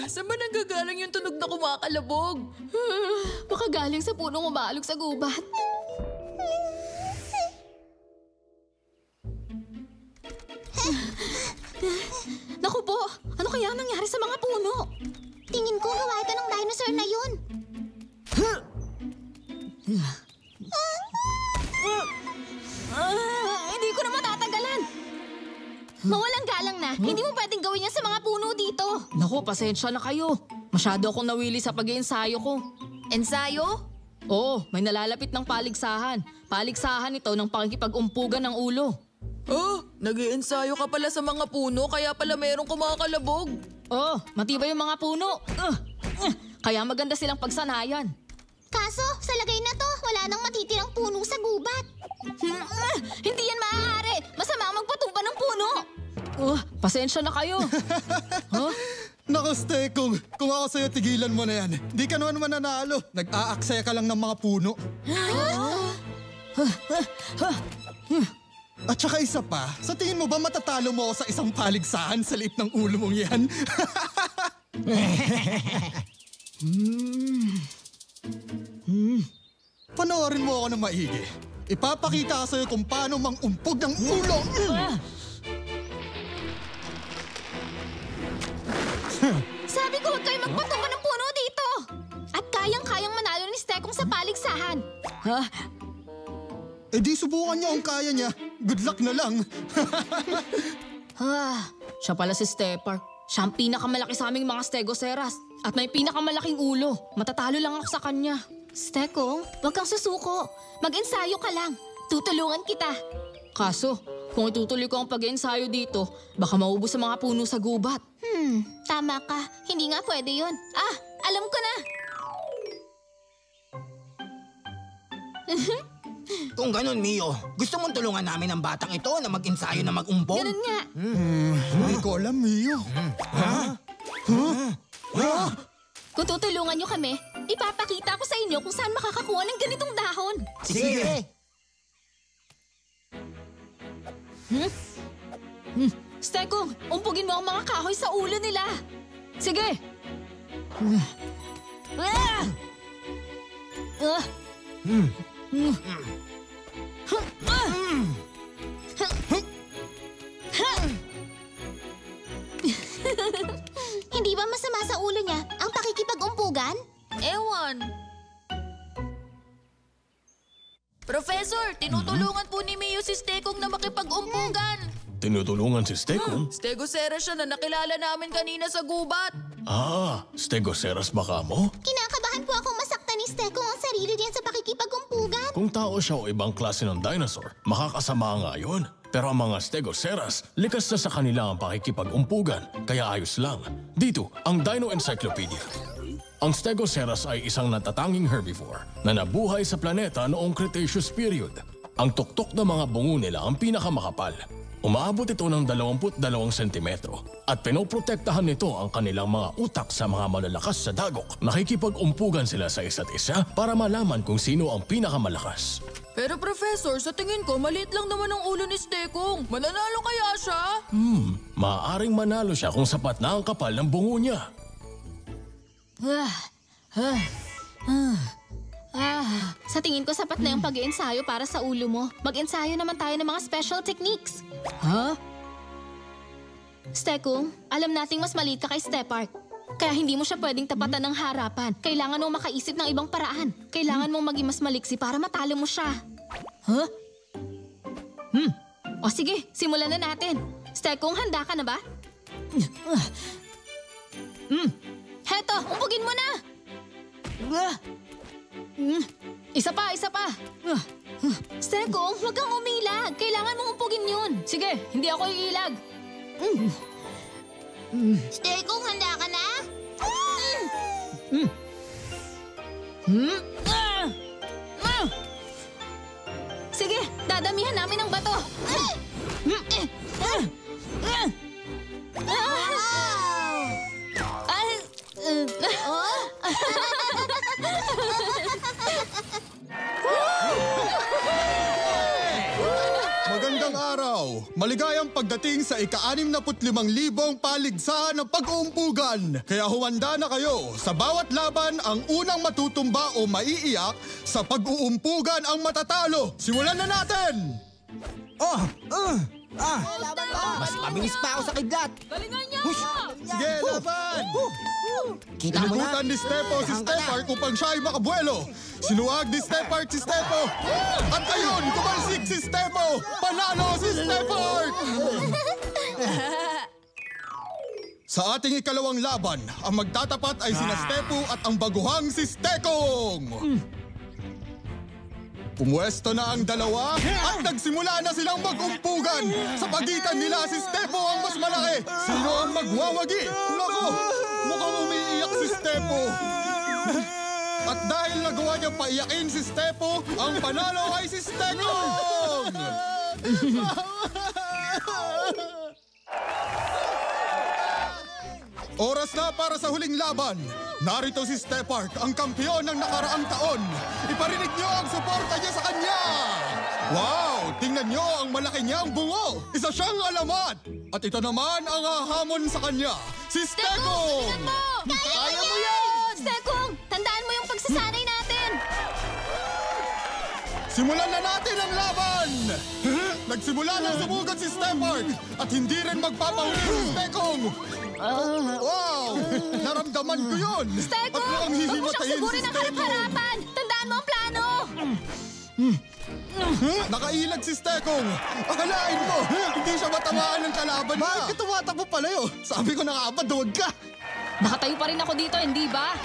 Saan ba nanggagaling yung tunog na kumakalabog? Baka galing sa punong umaalog sa gubat. Naku po, ano kaya nangyari sa mga puno? Tingin ko gawa ito ng dinosaur na yun. Hindi ko na matatagalan. Mawalang galang na. Hindi mo pwedeng gawin yan sa mga puno dito. Naku, pasensya na kayo. Masyado akong nawili sa pag-iensayo ko. Ensayo? Oo, may nalalapit ng paligsahan. Paligsahan ito ng pakikipag-umpugan ng ulo. Oh, nag-iensayo ka pala sa mga puno kaya pala merong kumakalabog. Oh, matibay yung mga puno. Kaya maganda silang pagsanayan. Kaso, sa lagay na to, wala nang matitirang puno sa gubat. Hindi yan maaari. Masama ang magpatumpa ng puno. Pasensya na kayo. Naku, Stekong, kung ako sa'yo, tigilan mo na yan. Di ka naman mananalo. Nag-aaksaya ka lang ng mga puno. At saka isa pa, sa tingin mo ba matatalo mo ako sa isang paligsahan sa liit ng ulo mong yan? Panoorin mo ako ng maigi. Ipapakita ko sa'yo kung paano mang-umpog ng ulo. Sabi ko huwag kayo magpatumba ng puno dito. At kayang-kayang manalo ni Stekong sa paligsahan. Eh di subukan niya kung kaya niya. Good luck na lang. Siya pala si Stepar. Siya ang pinakamalaki sa aming mga Stegoceras. At may pinakamalaking ulo. Matatalo lang ako sa kanya. Stekong, huwag kang susuko. Mag-ensayo ka lang. Tutulungan kita. Kaso, kung itutuloy ko ang pag-ensayo dito, baka maubos sa mga puno sa gubat. Tama ka. Hindi nga pwede yun. Alam ko na. Kung ganun, Mio, gusto mong tulungan namin ang batang ito na mag-ensayo na mag-umpog? Ganun nga. Hindi ko alam, Mio. Kung tutulungan nyo kami, ipapakita ko sa inyo kung saan makakakuha ng ganitong dahon. Sige! Stekong, umpugin mo ang mga kahoy sa ulo nila. Sige! Hindi ba masama sa ulo niya ang pakikipag-umpugan? Ewan. Professor, tinutulungan po ni Mio si Stekong na makipag-umpugan. Tinutulungan si Stekong? Stegoceras siya na nakilala namin kanina sa gubat. Stegoceras baka mo? Kinakabahan po akong masaktan ni Stekong ang sarili niya sa pakikipag-umpugan. Kung tao siya o ibang klase ng dinosaur, makakasama nga yun. Pero ang mga Stegoceras, likas na sa kanila ang pakikipag-umpugan, kaya ayos lang. Dito, ang Dino Encyclopedia. Ang Stegoceras ay isang natatanging herbivore na nabuhay sa planeta noong Cretaceous period. Ang tuktok ng mga bungo nila ang pinakamakapal. Umaabot ito ng 22 sentimetro at pinoprotektahan nito ang kanilang mga utak sa mga malalakas sa dagok. Nakikipag-umpugan sila sa isa't isa para malaman kung sino ang pinakamalakas. Pero Professor, sa tingin ko, maliit lang naman ang ulo ni Stekong. Mananalo kaya siya? Maaaring manalo siya kung sapat na ang kapal ng bungo niya. Sa tingin ko sapat na yung pag-iensayo para sa ulo mo. Mag-ensayo naman tayo ng mga special techniques. Stekong, alam nating mas maliit ka kay Stepark. Kaya hindi mo siya pwedeng tapatan ng harapan. Kailangan mong makaisip ng ibang paraan. Kailangan mong maging mas maliksi para matalo mo siya. O sige, simulan na natin. Stekong, handa ka na ba? Heto, umpugin mo na! Isa pa, isa pa. Stekong, huwag kang umilag. Kailangan mong umpugin yun. Sige, hindi ako iilag. Stekong, handa ka na? Sige, dadamihan namin ang bato. Maganda Magandang araw! Maligayang pagdating sa ika-65,000 paligsahan ng pag-uumpugan. Kaya humanda na kayo. Sa bawat laban, ang unang matutumba o maiiyak sa pag-uumpugan ang matatalo. Simulan na natin! Mas mabilis pa ako sa kidlat. Galingan niyo! Sige, laban! Kita mo na. Pinagutan ni Stepo si Stepark upang siya ay makabuelo. Sinuwag ni Stepark si Stepo. At ayun, tumalsik si Stepo. Panalo si Stepark! Sa ating ikalawang laban, ang magtatapat ay sina Stepo at ang baguhang si Stekong. Pumuesto na ang dalawa at nagsimula na silang mag-umpugan. Sa pagitan nila si Stepo ang mas malaki. Sino ang magwawagi? Nako, mukhang umiiyak si Stepo. At dahil nagawa niya paiyakin si Stepo, ang panalo ay si Stekong! Oras na para sa huling laban. Narito si Stepark, ang kampiyon ng nakaraang taon. Iparinig niyo ang suporta niya sa kanya. Wow! Tingnan niyo ang malaki niyang bungo. Isa siyang alamat. At ito naman ang hahamon sa kanya, si Stekong! Kaya mo yan! Stekong, tandaan mo yung pagsasanay natin. Simulan na natin ang laban! Nagsimula na sumugod si Stepark at hindi rin magpapahuli si Stekong. Wow! Naramdaman ko yun! Stekong, At mukhang huwag mo siyang hihiwatayin si sugurin ng Stekong. harap-harapan. Tandaan mo ang plano. Nakailag si Stekong! Akalain mo, hindi siya matamaan ng kalaban niya! Bakit ka tumatakbo palayo? Sabi ko na nga ba, duwag ka! Nakatayo pa rin ako dito, hindi ba?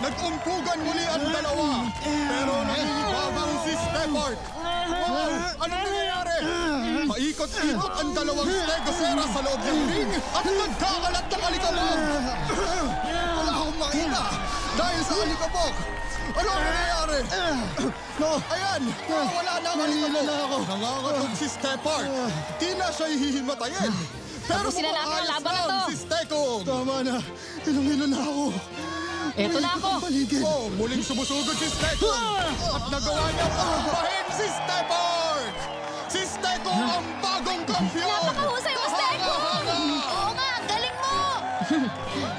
Nag-umpugan muli ang dalawa! Pero nangingibabaw si Stepark! Wow! Ano nangyayari? Paikot-ikot ang dalawang Stegosera sa loob ng ring at nagkakalat ng alikabok! Wala akong makita dahil sa alikabok! Ano ang nangyayari? No, ayan! Wala na ang alikabok! Nangangatog si Stepark! Di na siya hihimatayin! Pero Tapusin na natin ang ayos laban na lang to. si Stekong! Tama na! Ilang-ilo na ako! Eto na ako. Oh, muling sumusugod si Stekong! At nagawa niya pampahin si Stepark! Si Stekong ang bagong kampiyon! Napakahusay mo, Stekong! Oo nga, ang galing mo!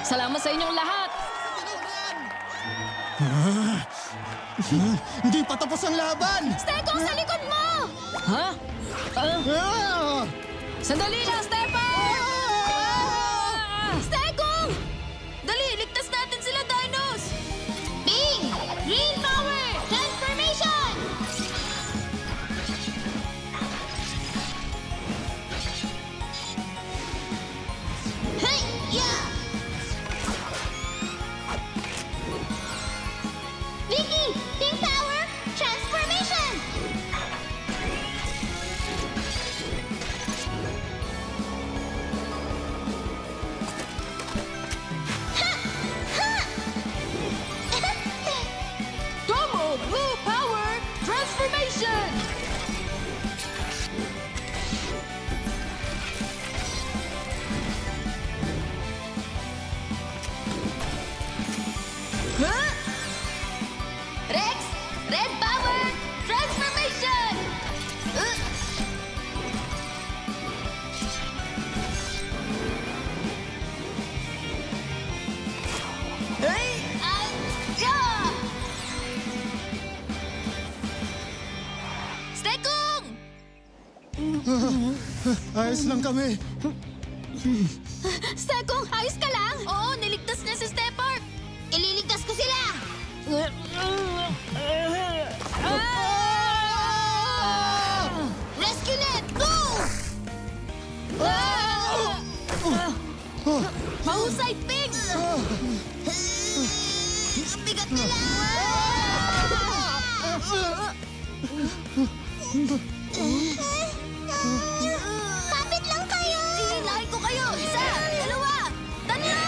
Salamat sa inyong lahat. Hindi pa tapos ang laban! Stekong, sa likod mo! Ha? Sandali lang, Stefan! Stekong! Dali, ligtas natin sila, Dinos! Bing! Green power! Transformation! Hey! Yeah! Vicky! Pink power! Transformation! Tomo Blue Power Transformation! Huh? Rex! Red power! Transformation! Hey! Yeah! Stekong! Ayos lang kami. Stekong, ayos ka lang? Oo, niligtas niya si Stepark! Ililigtas ko sila! Rescue net! Go! Mahusay, Pig! Ang bigat nila! Kapit lang kayo! Hihilahin ko kayo! Isa! Dalawa! Tatlo!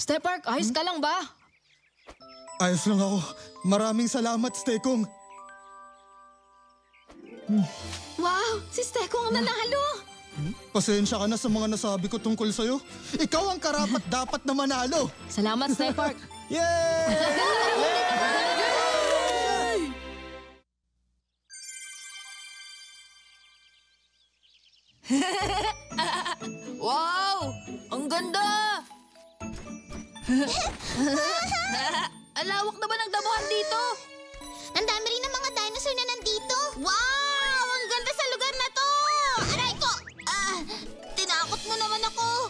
Stepark, ayos ka lang ba? Ayos lang ako. Maraming salamat, Stekong. Wow! Si Stekong ang nanalo! Pasensya ka na sa mga nasabi ko tungkol sa'yo. Ikaw ang karapat dapat na manalo. Salamat, Stepark. Yay! Alawak naman ang damuhan dito. Ang dami rin ng mga dinosaur na nandito. Wow! Ang ganda sa lugar na to! Aray ko! Tinakot mo naman ako.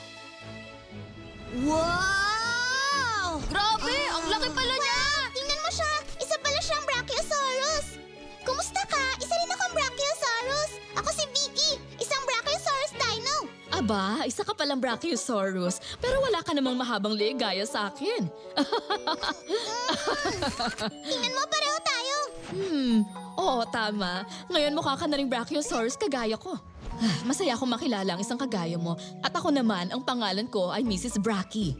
Wow! Grabe, ang laki pala niya. Tingnan mo siya! Isa pala siyang Brachiosaurus! Kumusta ka? Isa rin akong Brachiosaurus! Ako si Vicky, isang Brachiosaurus dino! Aba, isa ka palang Brachiosaurus, pero wala ka namang mahabang leeg gaya sa akin. Tingnan mo, pareho tayo! Oo, tama. Ngayon mukha ka na ring Brachiosaurus kagaya ko. Masaya akong makilala ang isang kagaya mo. At ako naman, ang pangalan ko ay Mrs. Brachy.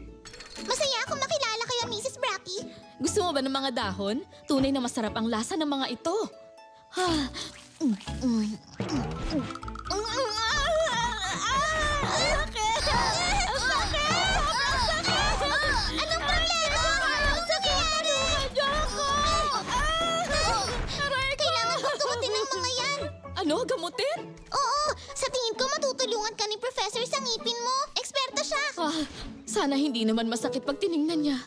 Masaya akong makilala kayo, Mrs. Brachy. Gusto mo ba ng mga dahon? Tunay na masarap ang lasa ng mga ito. Anong problema? Ang sakit! Kailangan kong gamutin ng mga yan. Ano? Gamutin? Oo, sa tingin ko matutulungan ka ni Professor sa ngipin mo. Eksperto siya. Sana hindi naman masakit pag tiningnan niya.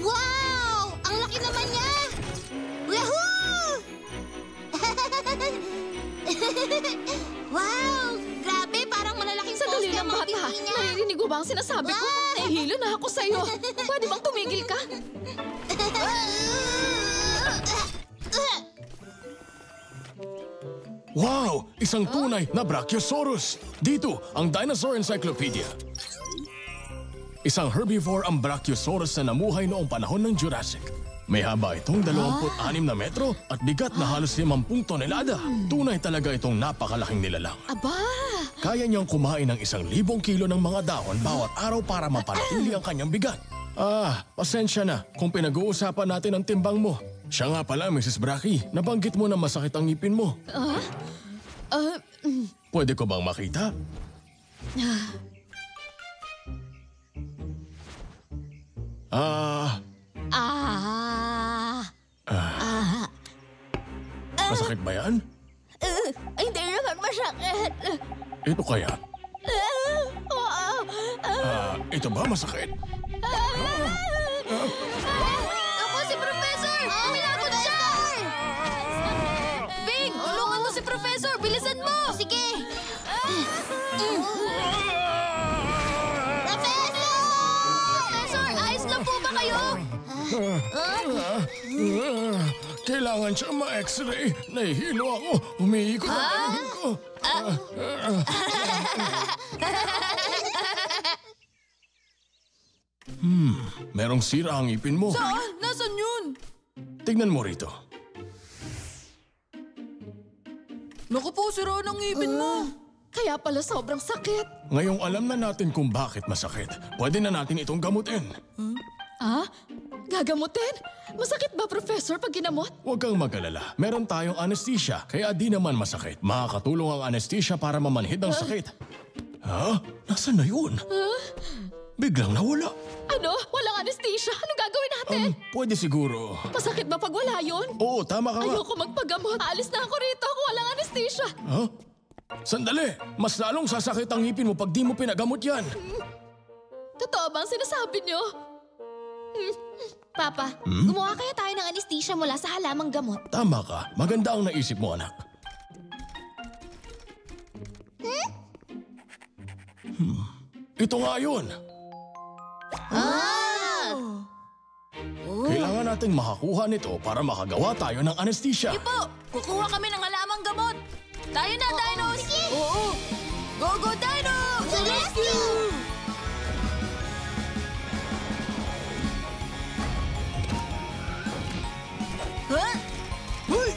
Wow! Ang laki naman niya! Woohoo! Wow! Grabe, parang malalaking Sandali poste lang, ang mga bata. binti niya. Naririnig mo ba ang sinasabi ko? Nahihilo na ako sa'yo. Pwede bang tumigil ka? Wow! Isang tunay na Brachiosaurus! Dito, ang Dinosaur Encyclopedia. Isang herbivore ang Brachiosaurus na namuhay noong panahon ng Jurassic. May haba itong 26 na metro at bigat na halos 50 tonelada. Tunay talaga itong napakalaking nilalang. Aba! Kaya niyang kumain ng 1,000 kilo ng mga dahon bawat araw para mapanatili ang kanyang bigat. Pasensya na kung pinag-uusapan natin ang timbang mo. Siya nga pala, Mrs. Brachy. Nabanggit mo na masakit ang ngipin mo. Pwede ko bang makita? Masakit ba yan? Hindi naman masakit. Ito kaya? Ito ba masakit? Ako si Professor! Pinagod siya! Bing, tulungan mo si Professor! Bilisan mo! Sige. Professor! Professor, ayos lang po ba kayo? Kailangan siya ma-x-ray. Nahihilo ako. Umiikot ang paningin ko. Merong sira ang ipin mo. Saan? Nasaan yun? Tignan mo rito. Naku po, sira ng ngipin mo. Kaya pala sobrang sakit. Ngayong alam na natin kung bakit masakit, pwede na natin itong gamutin. Gagamutin? Masakit ba, Professor, pag ginamot? Huwag kang mag-alala. Meron tayong anesthesia, kaya di naman masakit. Makakatulong ang anesthesia para mamanhid ang sakit. Nasaan na yun? Biglang nawala. Ano? Walang anesthesia? Anong gagawin natin? Pwede siguro. Masakit ba pag wala yun? Oo, tama ka nga. Ayoko magpagamot. Aalis na ako rito kung walang anesthesia. Sandali! Mas lalong sasakit ang ngipin mo pag di mo pinagamot yan. Totoo ba ang sinasabi niyo? Papa, gumawa kaya tayo ng anesthesia mula sa halamang gamot. Tama ka. Maganda ang naisip mo, anak. Ito nga yun. Kailangan nating makakuha nito para makagawa tayo ng anesthesia. Po, kukuha kami ng halamang gamot. Tayo na, Dinos! Oo! Go, go, Dinos! To the rescue! Huh? Hoy!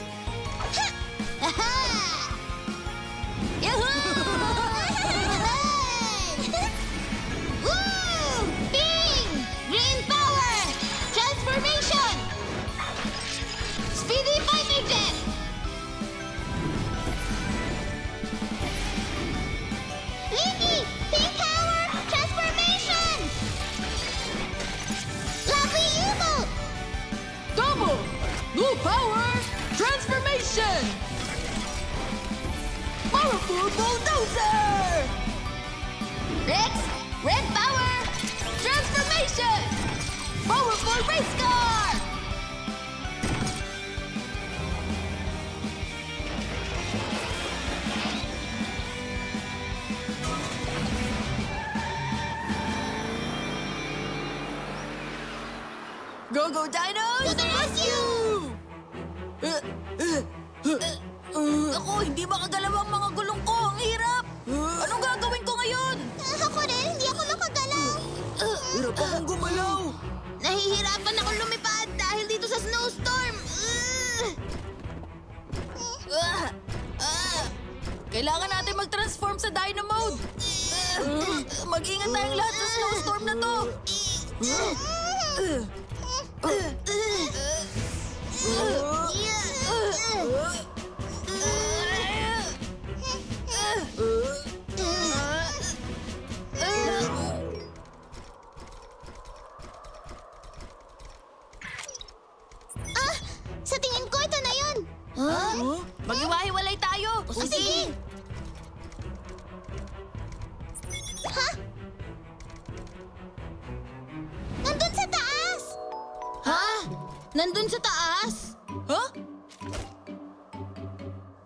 Woo! Bing! Green power! Transformation! Speedy fighter jet! Vicky! Pink power! Transformation! Lovely U-boat! Double! Powerful Bulldozer! Rex, Red Power! Transformation! Powerful Race Car! Go Dinos! To the rescue! Ako, hindi makagalaw ang mga gulong ko. Ang hirap! Anong gagawin ko ngayon? Ako rin, hindi ako makagalaw. Hirap akong gumalaw. Nahihirapan akong lumipad dahil dito sa snowstorm. Kailangan natin mag-transform sa Dino Mode. Mag-ingat tayong lahat sa snowstorm na to. Sa tingin ko, ito na yun. Mag-iwahiwalay tayo. O sige. Ha? Nandun sa taas! Ha? Nandun sa taas? Ha?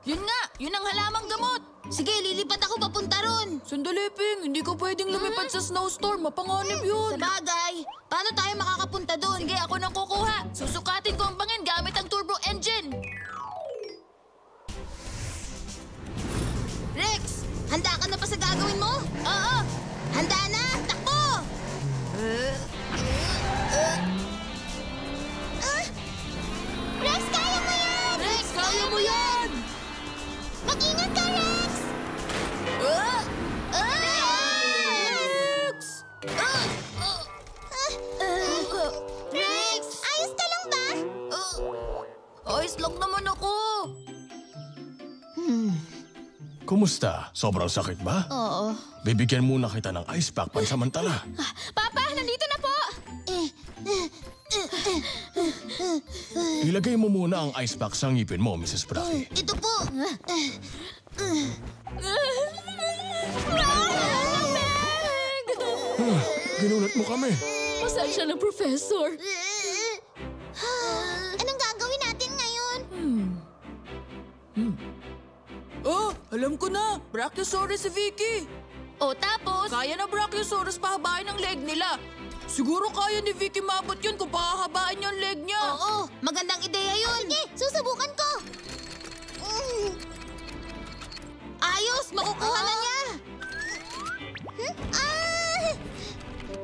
Yun nga, yun ang halamang gamot. Sige, lilipat ako papunta ron. Sandali, Ping. Hindi ka pwedeng lumipad sa snowstorm. Mapanganib yun. Sa bagay, paano tayo makakapunta doon? Sige, ako nang kukuha. Susukatin ko ang bangin gamit ang turbo engine. Rex, handa ka na pa sa gagawin mo? Oo. Handa na! Takbo! Rex, kaya mo yan! Rex, kaya mo yan! Mag-ingat ka, Rex! Rex! Rex, ayos ka lang ba? Ayos lang naman ako. Kumusta? Sobrang sakit ba? Oo. Bibigyan muna kita ng ice pack pansamantala. Papa, nandito na po! Ilagay mo muna ang ice pack sa ngipin mo, Mrs. Bracky. Ito po. Ginulat mo kami. Pasensya na, Professor. Anong gagawin natin ngayon? Oh, alam ko na. Brachiosaurus si Vicky. O tapos? Kaya na Brachiosaurus pahabain ang leg nila. Siguro kaya ni Vicky maabot yun kung pahahabain niya ang leg niya. Oo, magandang ideya yun. Sige, susubukan ko. Ayos, makukuha na niya.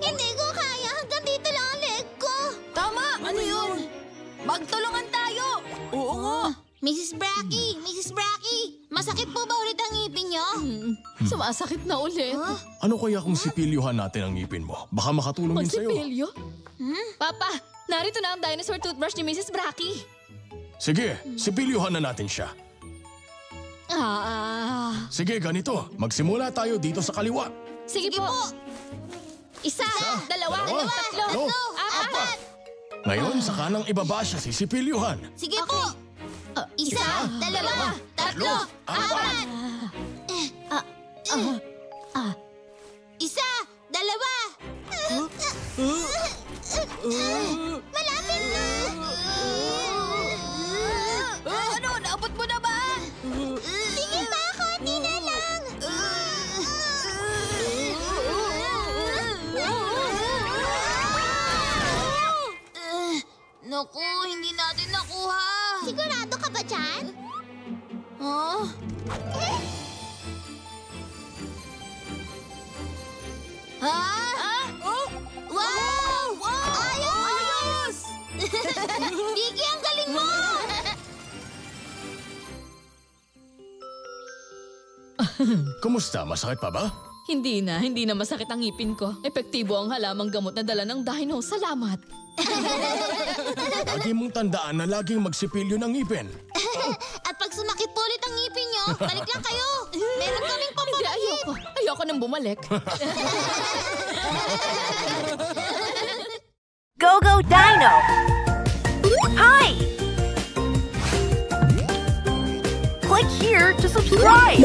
Hindi ko kaya. Hanggang dito lang ang leg ko. Tama, ano yun? Magtulungan tayo. Oo nga. Mrs. Bracky, masakit po ba ulit ang ngipin niyo? Sumasakit na ulit. Ano kaya kung sipilyuhan natin ang ngipin mo? Baka makatulong yun sa'yo. Magsipilyo? Papa, narito na ang dinosaur toothbrush ni Mrs. Bracky. Sige, sipilyuhan na natin siya. Sige, ganito. Magsimula tayo dito sa kaliwa. Sige po. Isa, dalawa, tatlo, apat. Ngayon, saka nang ibaba siya sisipilyuhan. Sige po. Isa, dalawa, tatlo, apat. Isa, dalawa. Malapit na. Ano, naabot mo na ba? Sige pa, konti na lang. Naku, hindi natin nakuha. Sigurado ka ba dyan? Huh? Ha? Oh? Wow! Ayos! Vicky, ang galing mo! Kumusta? Masakit pa ba? Hindi na masakit ang ngipin ko. Epektibo ang halamang gamot na dala ng dino. Salamat. Lagi mong tandaan na laging magsipilyo ng ngipin. At pag sumakit po ulit ang ngipin nyo, balik lang kayo. Meron kaming Hindi, papabahin. ayoko nang bumalik. Go Dino! Hi! Click here to subscribe!